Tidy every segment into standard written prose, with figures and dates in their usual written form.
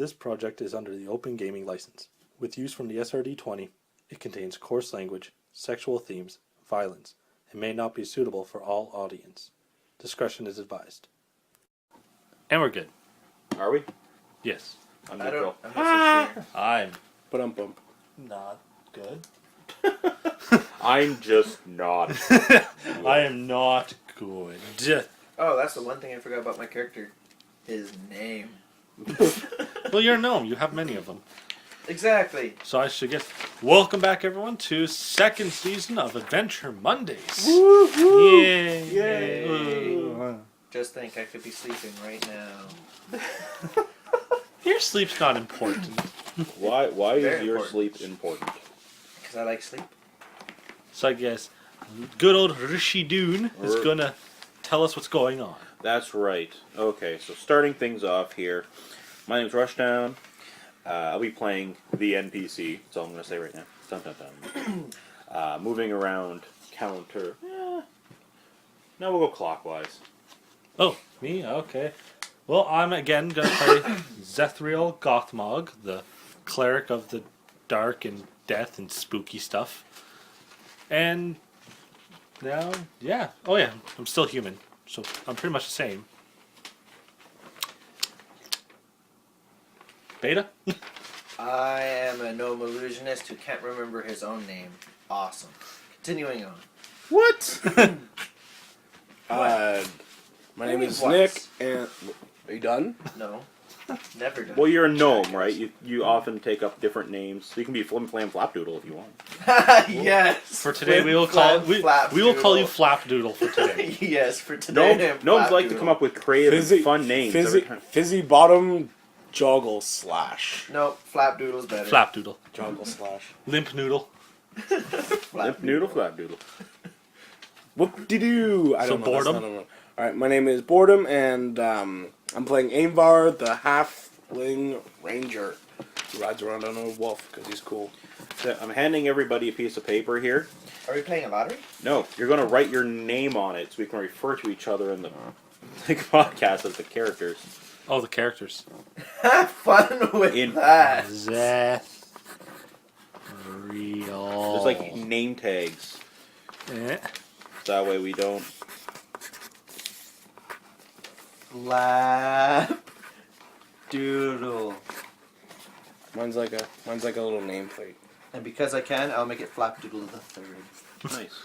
This project is under the Open Gaming License. With use from the SRD-20, it contains coarse language, sexual themes, violence, and may not be suitable for all audience. Discretion is advised. And we're good. Are we? Yes. I'm neutral. I'm But I'm bump. not good. I'm just not. I am not good. Oh, that's the one thing I forgot about my character. His name. Well, you're a gnome. You have many of them. Exactly. So I should guess. Welcome back, everyone, to second season of Adventure Mondays. Woo-hoo! Yay! Yay. Just think, I could be sleeping right now. Your sleep's not important. Why is Very your important. sleep important? Because I like sleep. So I guess good old Rishi Dune is gonna tell us what's going on. That's right. Okay, so starting things off here. My name's Rushdown. I'll be playing the NPC. That's all I'm going to say right now. Dun, dun, dun. Moving around counter. Now we'll go clockwise. Oh, me? Okay. Well, I'm again gonna play Zethriel Gothmog, the cleric of the dark and death and spooky stuff. And now, yeah. Oh yeah, I'm still human. So I'm pretty much the same. Beta? I am a gnome illusionist who can't remember his own name. Awesome. Continuing on. What? My name is What? Nick, and are you done? No. Never done. Well, you're a gnome, right? You often take up different names. So you can be Flim Flam Flapdoodle if you want. Yes. For today, we will Flim, call Flap, we will call you Doodle. Flapdoodle for today. Yes, for today. Gnomes like to come up with creative and fun names. every time. Fizzy bottom joggle slash. No, Flapdoodle's better. Flapdoodle. Joggle slash. Limp Noodle. Limp Noodle Flapdoodle. Whoop-de-doo! I So don't know. Boredom? That's not a one. Alright, my name is Boredom, and I'm playing Ainvar, the halfling ranger. He rides around on a wolf because he's cool. So I'm handing everybody a piece of paper here. Are we playing a lottery? No, you're going to write your name on it so we can refer to each other in the podcast as the characters. Oh, the characters. Have fun with In- that. Zethriel. There's like name tags. Eh. That way we don't. Flapdoodle. Mine's like a little nameplate. And because I can, I'll make it Flapdoodle the third. Nice.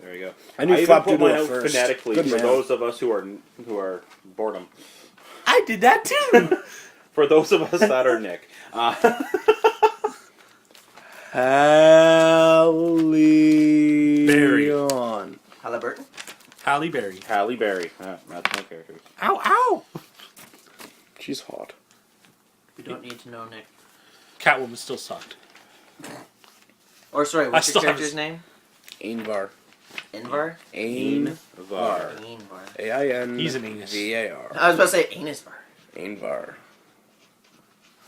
There we go. I knew even put mine Flapdoodle out first. phonetically Good for man. those of us who are boredom. I did that too! For those of us that are Nick. Halliburton. Halliburton? Halle Berry. Halle Berry. That's my character. Ow, ow! She's hot. We don't need to know Nick. Catwoman still sucked. Or sorry, what's still your have character's name? Ainvar. Invar? Ainvar. Ainvar. A-I-N. He's an anus. V-A-R. I was about to say Anusvar. Ainvar.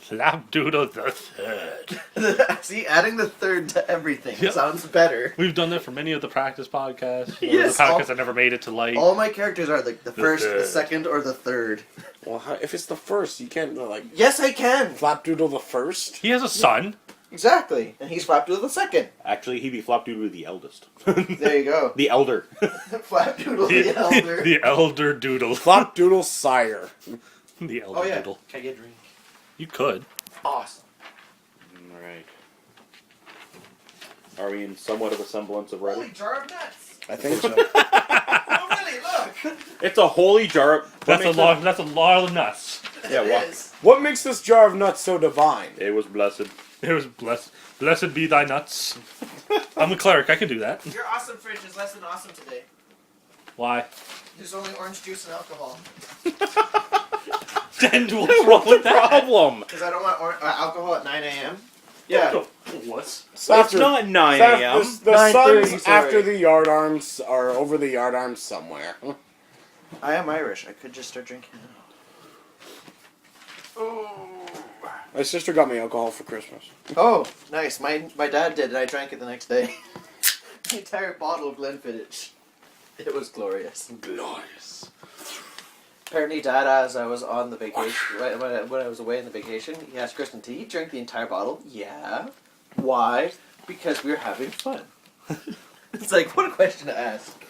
Flapdoodle the third. See, adding the third to everything Yep. sounds better. We've done that for many of the practice podcasts. Yes, The podcasts that never made it to light. All my characters are the first, the third. second, or the third. Well, if it's the first, you can't, Yes, I can! Flapdoodle the first? He has a son. Exactly. And he's Flapdoodle the second. Actually, he'd be Flapdoodle the eldest. There you go. The elder. Flapdoodle the elder. The elder doodle. Flapdoodle sire. The elder Oh yeah. doodle. Can I get a drink? You could. Awesome. Alright. Are we in somewhat of a semblance of ready? Holy jar of nuts! I think so. Oh really, look! It's a holy jar. That's a lot. That's a lot of nuts. Yeah, It what? is. What makes this jar of nuts so divine? It was blessed. It was blessed. Blessed be thy nuts. I'm a cleric. I can do that. Your awesome fridge is less than awesome today. Why? There's only orange juice and alcohol. Then what's wrong with that? Problem. Because I don't want alcohol at 9 a.m. Yeah. What? It's It's not 9 a.m. The 9:30, sun's sorry. after the yard arms are over the yard arms somewhere. I am Irish. I could just start drinking now. My sister got me alcohol for Christmas. Oh, nice. My dad did, and I drank it the next day. The entire bottle of Glenfiddich. It was glorious. Glorious. Apparently, Dad, as I was on the vacation, when I was away on the vacation, he asked Kristen, "Did you drink the entire bottle?" Yeah. Why? Because we were having fun. It's like, what a question to ask.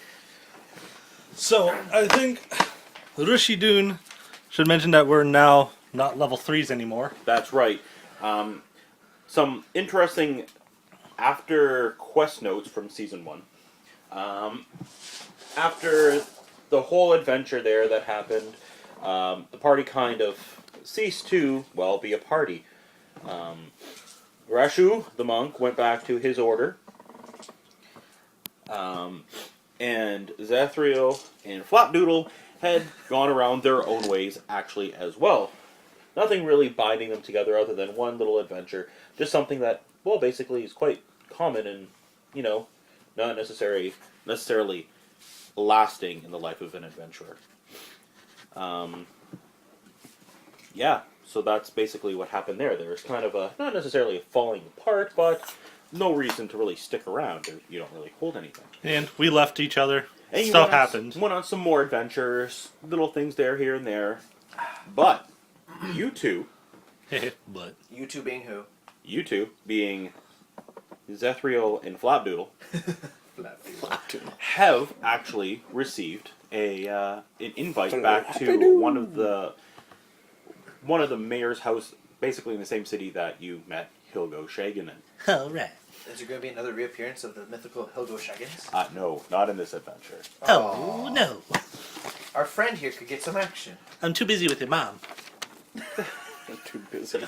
So, I think Rishi Dune should mention that we're now not level 3s anymore. That's right. Some interesting after quest notes from season 1. After the whole adventure there that happened, the party kind of ceased to, well, be a party. Rashu, the monk, went back to his order. And Zethriel and Flapdoodle had gone around their own ways actually as well. Nothing really binding them together other than one little adventure. Just something that, well, basically is quite common and, not necessarily lasting in the life of an adventurer. Yeah, so that's basically what happened there. There was kind of not necessarily a falling apart, but no reason to really stick around. You don't really hold anything. And we left each other. And Stuff happened. Went on some more adventures, little things there, here and there. But you two, But You two being who? you two being Zethriel and Flapdoodle, have actually received an invite back to one of the mayor's house, basically in the same city that you met Hilgo Shagan in. all right. Is there going to be another reappearance of the mythical Hilgo Shaggins? No, not in this adventure. Oh, no. Our friend here could get some action. I'm too busy with your mom. I'm too busy.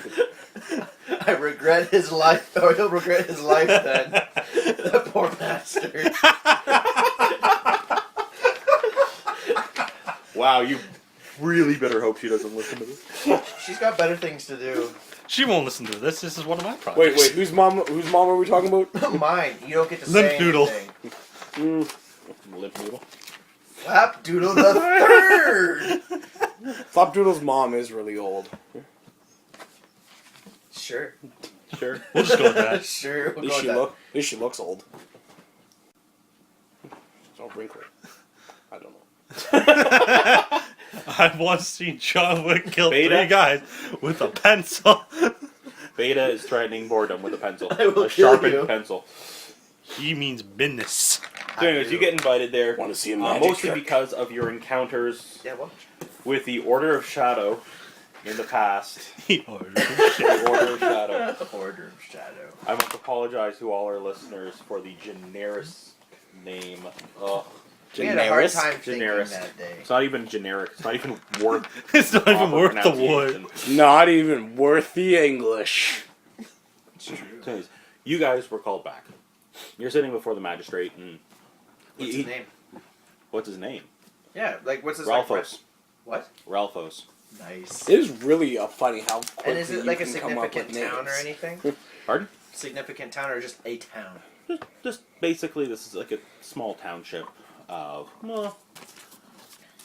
I regret his life, or he'll regret his life then. The poor bastard. Wow, you really better hope she doesn't listen to this. She's got better things to do. She won't listen to this. This is one of my projects. Wait, whose mom are we talking about? Mine. You don't get to Limp say Noodle. anything. Lip noodle. Flapdoodle the third. Flapdoodle's mom is really old. Sure. Sure. We'll just go with that. Sure. At We'll least, go with that. at least she looks old. It's all wrinkly. I don't know. I've once seen John Wick kill Beta? 3 guys with a pencil. Beta is threatening boredom with a pencil. I will a kill sharpened you. pencil. He means business. So anyways, you get invited there. Want to see a magic Mostly trick? because of your encounters Yeah, well. with the Order of Shadow in the past. He ordered The Order of Shadow. Order of Shadow. I must apologize to all our listeners for the generic name. Ugh. We had a hard Generis? time thinking Generis. that day. It's not even generic. It's not even worth. It's not even proper worth the wood. pronunciation. Not even worth the English. It's true. So anyways, you guys were called back. You're sitting before the magistrate, and What's his name? What's his name? Yeah, like what's his Ralphos. What? Ralphos. Nice. It is really funny how quickly And is it you like a can come up significant with town or names. anything? Pardon? Significant town or just a town? Just basically, this is like a small township of, well,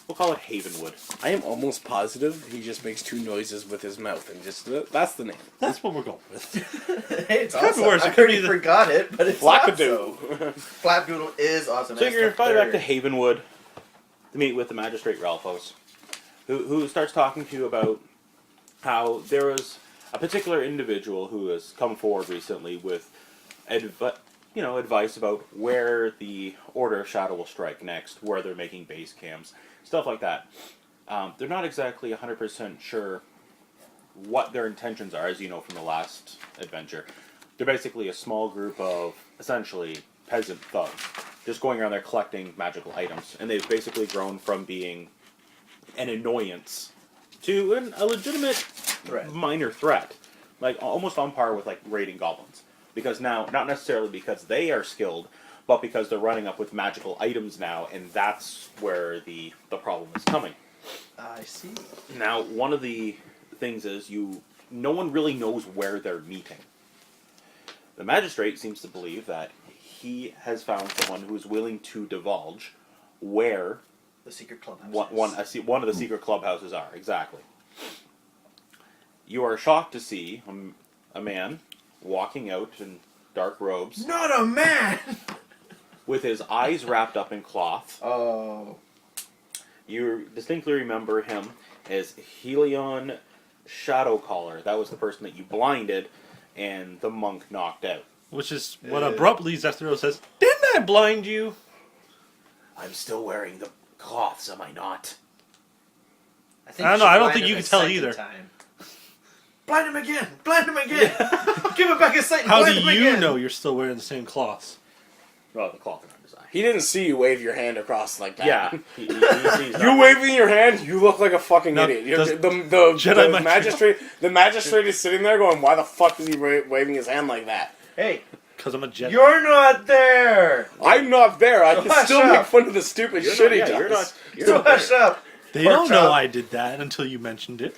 we'll call it Havenwood. I am almost positive he just makes 2 noises with his mouth and just that's the name. That's what we're going with. Hey, it's Could be awesome. worse. I It could be already the- forgot it, but it's Flappadoo. awesome. Flapdoodle is awesome. So That's you're the invited back to third. Havenwood to meet with the magistrate Ralphos, who starts talking to you about how there was a particular individual who has come forward recently with advice about where the Order of Shadow will strike next, where they're making base camps, stuff like that. They're not exactly 100% sure what their intentions are, as you know from the last adventure. They're basically a small group of, essentially, peasant thugs, just going around there collecting magical items. And they've basically grown from being an annoyance to a legitimate Threat. minor threat. Like, almost on par with, like, raiding goblins. Because now, not necessarily because they are skilled, but because they're running up with magical items now, and that's where the problem is coming. I see. Now, one of the things is no one really knows where they're meeting. The magistrate seems to believe that he has found someone who is willing to divulge where The secret clubhouse. one of the secret clubhouses are. Exactly. You are shocked to see a man walking out in dark robes Not a man! with his eyes wrapped up in cloth. Oh. You distinctly remember him as Helion Shadowcaller. That was the person that you blinded and the monk knocked out. Which is what abruptly Zethriel says, "Didn't I blind you?" I'm still wearing the cloths, am I not? I don't know, I don't blind think him you a can tell second either. time. Blind him again! Blind him again! Give him back his sight and How blind do him you again! know you're still wearing the same cloths? Well, the cloth around his eye. He didn't see you wave your hand across like that. Yeah. He sees You waving your hand, you look like a fucking Now, idiot. does The Jedi magistrate is sitting there going, "Why the fuck is he waving his hand like that?" Hey, Because I'm a Jedi. you're not there! I'm not there. I can Hush still up. make fun of the stupid You're shit not, he yeah, does. you're not. You're So not there. hush up! They Pork don't know chop. I did that until you mentioned it.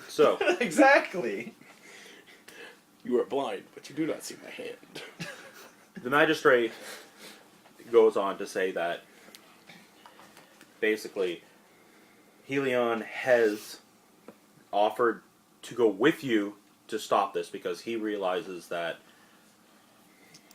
So, Exactly. You are blind, but you do not see my hand. the magistrate goes on to say that basically Helion has offered to go with you to stop this because he realizes that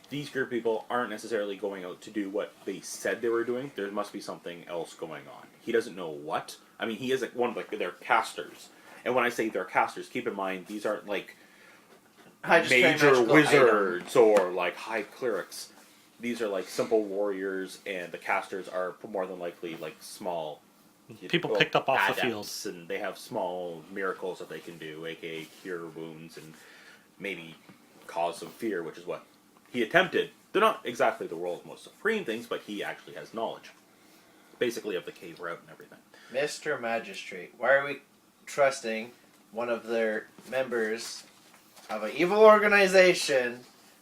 these group of people aren't necessarily going out to do what they said they were doing. There must be something else going on. He doesn't know what. I mean, he is one of their casters. And when I say they're casters, keep in mind these aren't like I just carry major magical wizards or like high clerics. These are like simple warriors, and the casters are more than likely like small People picked up off the field. adepts, and they have small miracles that they can do, aka cure wounds and maybe cause some fear, which is what he attempted. They're not exactly the world's most supreme things, but he actually has knowledge, basically of the cave route and everything. Mr. Magistrate, why are we trusting one of their members of an evil organization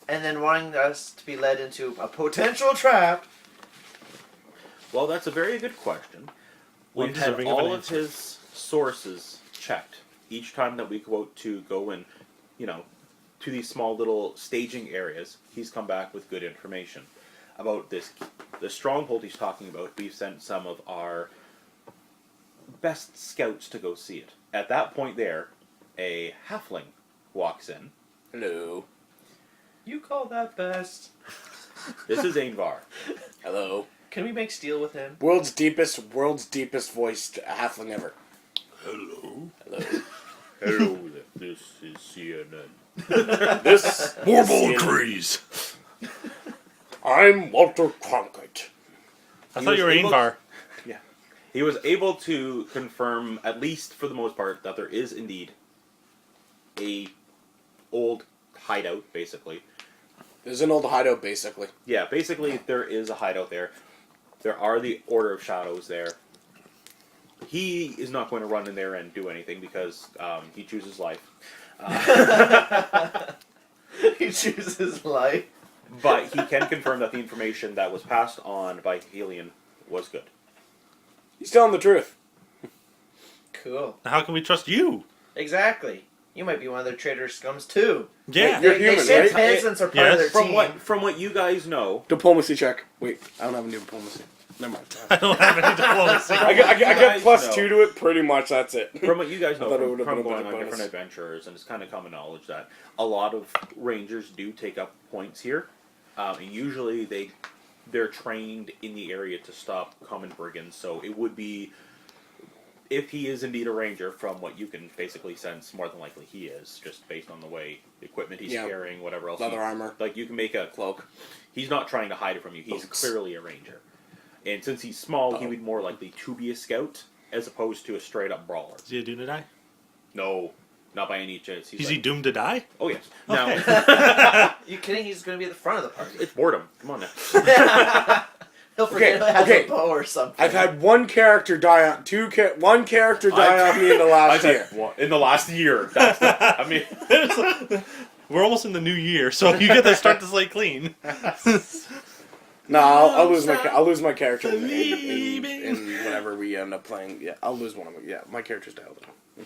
and then wanting us to be led into a potential trap? Well, that's a very good question. One We've had deserving of an all of answer. his sources checked. Each time that we go out to go and, to these small little staging areas, he's come back with good information about this. The stronghold he's talking about, we've sent some of our best scouts to go see it. At that point there, a halfling walks in. Hello. You call that best? This is Ainvar. Hello. Can we make steel with him? World's deepest voiced halfling ever. Hello. Hello. Hello there. This is CNN. This More is bold CNN. crease. I'm Walter Cronkite. I He thought you were was able- Ainvar. Yeah. He was able to confirm, at least for the most part, that there is indeed a old hideout, basically. There's an old hideout, basically. Yeah, basically there is a hideout there. There are the Order of Shadows there. He is not going to run in there and do anything because he chooses life. He chooses life. But he can confirm that the information that was passed on by Helion was good. He's telling the truth. Cool. How can we trust you? Exactly. You might be one of their traitor scums too. Yeah. You're They human, say right? peasants are part Yes. of their team. From what you guys know, Diplomacy check. Wait, I don't have any diplomacy. Never mind. I don't have any diplomacy. I get you guys plus know. 2 to it, pretty much, that's it. from what you guys know I thought it from, would've been a going better on bonus. different adventures, and it's kind of common knowledge that a lot of rangers do take up points here. And usually they're trained in the area to stop common brigands, so it would be, if he is indeed a ranger, from what you can basically sense, more than likely he is, just based on the way equipment he's Yeah. carrying, whatever else. Leather armor. Like, you can make a Cloak. He's not trying to hide it from you. He's Boots. clearly a ranger. And since he's small, he Uh-oh. would be more likely to be a scout, as opposed to a straight-up brawler. Is he doomed to die? No, not by any chance. He's Is he doomed to die? Oh, yes. Okay. Now, You kidding? He's going to be at the front of the party. it's boredom. Come on now. He'll forget Okay, he has okay. a bow or something. I've had one character die on one character die on me in the last year. In the last year. That's I mean, We're almost in the new year, so you get to start the slate clean. No, I'll lose my character in Believing. whenever we end up playing. Yeah, I'll lose one of them. Yeah, my character's dialed in.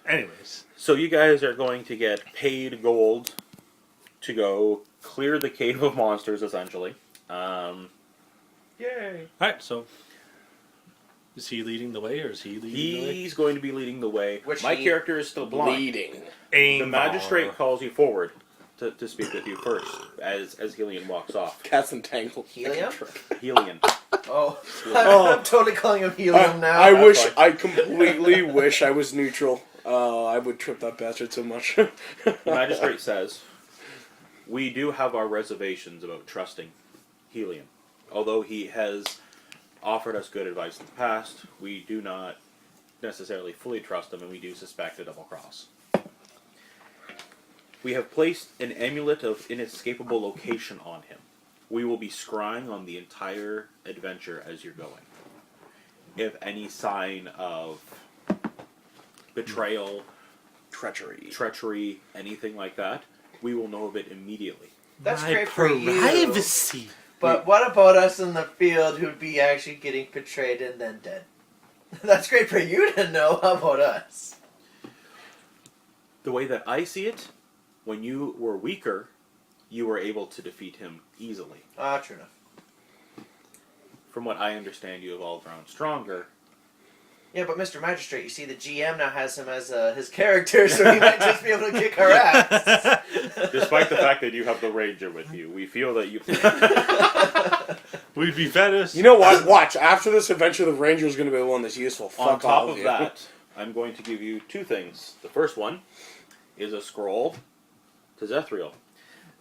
Anyways. so you guys are going to get paid gold to go clear the cave of monsters, essentially. Yay. Alright, so is he leading the way or is he leading the way? He's going to be leading the way. Which My he- character is still blind. Bleeding. The magistrate calls you forward to speak with you first, as Helion walks off. Cats entangled. Helium? Helion. Oh, Oh. I'm totally calling him Helium now. I wish, fine. I completely wish I was neutral. I would trip that bastard so much. The magistrate says, we do have our reservations about trusting Helion. Although he has offered us good advice in the past, we do not necessarily fully trust him, and we do suspect a double cross. We have placed an amulet of inescapable location on him. We will be scrying on the entire adventure as you're going. If any sign of betrayal, treachery, anything like that, we will know of it immediately. That's My great for you. privacy. But what about us in the field who'd be actually getting betrayed and then dead? That's great for you to know. How about us? The way that I see it, when you were weaker, you were able to defeat him easily. True enough. From what I understand, you have all grown stronger. Yeah, but Mr. Magistrate, you see, the GM now has him as his character, so he might just be able to kick our ass. Despite the fact that you have the Ranger with you, we feel that you... We'd be Venice. You know what? Watch. After this adventure, the Ranger's going to be the one that's useful. Fuck On top all of you. that, I'm going to give you two things. The first one is a scroll to Zethriel.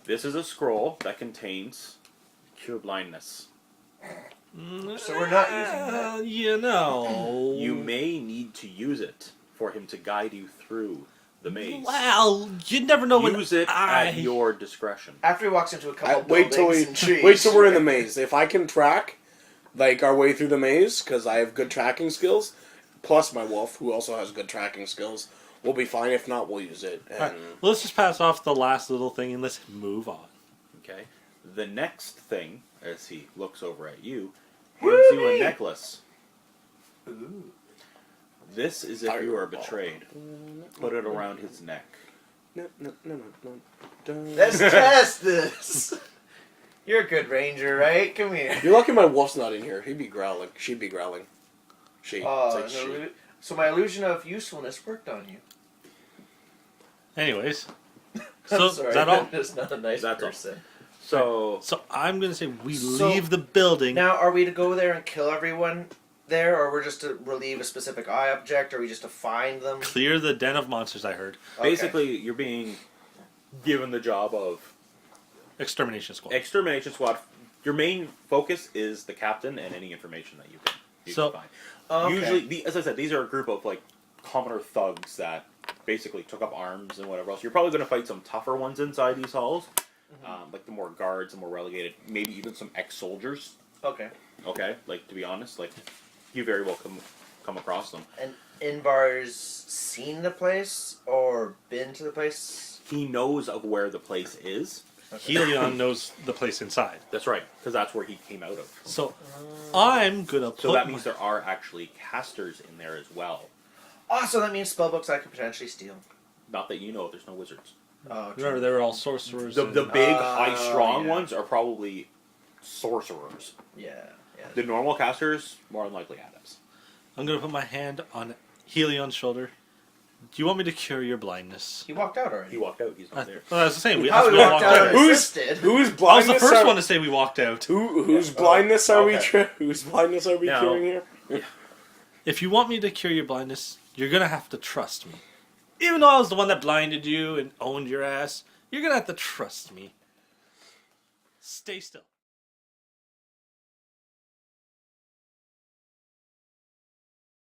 This is a scroll that contains cure blindness. So we're not using that. You know. You may need to use it for him to guide you through the maze. Well, you never know when Use it at your discretion. After he walks into a couple Wait till buildings and trees. wait till we're in the maze. If I can track, like, our way through the maze, because I have good tracking skills, plus my wolf, who also has good tracking skills, we'll be fine. If not, we'll use it. And Alright, let's just pass off the last little thing and let's move on. Okay. The next thing, as he looks over at you, hands you a necklace. Ooh. This is if you are betrayed. Put it around his neck. No. Let's test this. You're a good ranger, right? Come here. You're lucky my wolf's not in here. He'd be growling. She'd be growling. She. Oh, It's like she. so my illusion of usefulness worked on you. Anyways. I'm So, sorry, is that all? I'm just not a nice That's all. person. So, So I'm going to say we So- leave the building. Now, are we to go there and kill everyone there, or we're just to relieve a specific eye object, or are we just to find them? Clear the den of monsters, I heard. Okay. basically, you're being given the job of Extermination squad. extermination squad. Your main focus is the captain and any information that you So- can find. Okay. Usually, as I said, these are a group of like commoner thugs that basically took up arms and whatever else. You're probably going to fight some tougher ones inside these halls, like the more guards, the more relegated, maybe even some ex-soldiers. Okay. Okay, like to be honest, like you very well come across them. And Invar's seen the place or been to the place? He knows of where the place is. Okay. Helion knows the place inside. That's right, because that's where he came out of. So I'm going to put So that means there are actually casters in there as well. Oh, so that means spellbooks I could potentially steal. Not that you know, there's no wizards. Oh, Remember, they were all sorcerers. The and- big, high, strong yeah. ones are probably sorcerers. Yeah. The normal casters, more than likely adepts. I'm going to put my hand on Helion's shoulder. Do you want me to cure your blindness? He walked out already. He walked out, he's not there. Well, I was saying, we, How we he walked out out. unassisted. Whose I was blindness? the first are, one to say we walked out. Whose blindness are we? Okay. Whose blindness are we Now- curing here? If you want me to cure your blindness, you're going to have to trust me. Even though I was the one that blinded you and owned your ass, you're going to have to trust me. Stay still.